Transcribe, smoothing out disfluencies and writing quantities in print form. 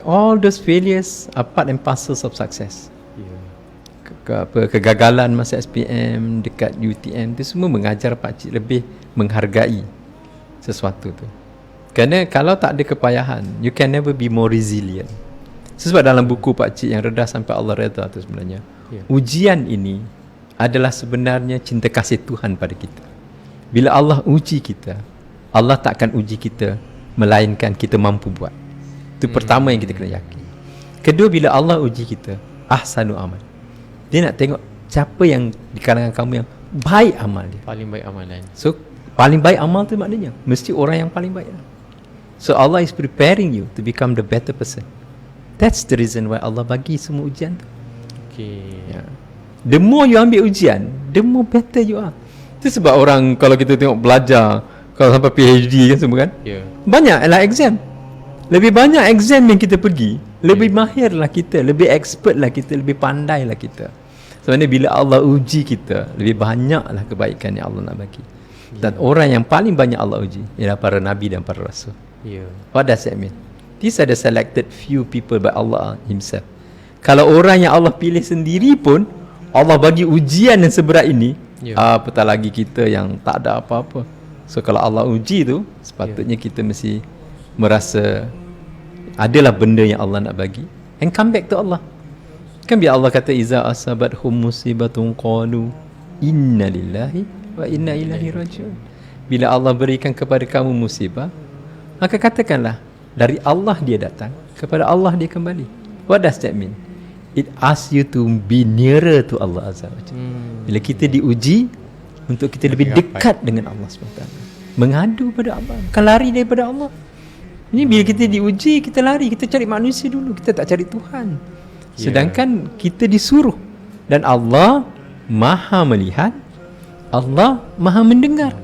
All those failures are part and parcels of success. Ya. Kegagalan masa SPM, dekat UTM, itu semua mengajar pakcik lebih menghargai sesuatu tu. Kerana kalau tak ada kepayahan, you can never be more resilient. Sebab dalam buku pakcik yang Redah Sampai Allah Redha tu sebenarnya, ujian ini adalah sebenarnya cinta kasih Tuhan pada kita. Bila Allah uji kita, Allah tak akan uji kita melainkan kita mampu buat. Itu pertama yang kita kena yakin. Kedua, bila Allah uji kita, ahsanu amal, dia nak tengok siapa yang di kalangan kamu yang baik amal dia. Paling baik amalan. So paling baik amal tu maknanya mesti orang yang paling baik. So Allah is preparing you to become the better person. That's the reason why Allah bagi semua ujian tu. Okay. The more you ambil ujian, the more better you are. Itu sebab orang kalau kita tengok belajar, kalau sampai PhD kan semua kan, banyaklah exam. Lebih banyak exam yang kita pergi, lebih mahirlah kita, lebih expert lah kita, lebih pandai lah kita. Sebenarnya bila Allah uji kita, lebih banyaklah kebaikan yang Allah nak bagi. Dan orang yang paling banyak Allah uji ialah para Nabi dan para Rasul. What does that mean? These are the selected few people by Allah Himself. Kalau orang yang Allah pilih sendiri pun Allah bagi ujian yang seberat ini, apatah lagi kita yang tak ada apa-apa. So kalau Allah uji tu, sepatutnya kita mesti merasa adalah benda yang Allah nak bagi, and come back to Allah. Kan biar Allah kata iza asabathum musibatun qalu inna lillahi wa inna ilaihi raji'un. Bila Allah berikan kepada kamu musibah, maka katakanlah dari Allah dia datang, kepada Allah dia kembali. What does that mean? It asks you to be nearer to Allah Azza wa Jalla. Bila kita diuji, untuk kita lebih dekat dengan Allah SWT, mengadu pada Allah, bukan lari daripada Allah. Ini bila kita diuji, kita lari, kita cari manusia dulu, kita tak cari Tuhan. Sedangkan kita disuruh, dan Allah Maha melihat, Allah Maha mendengar.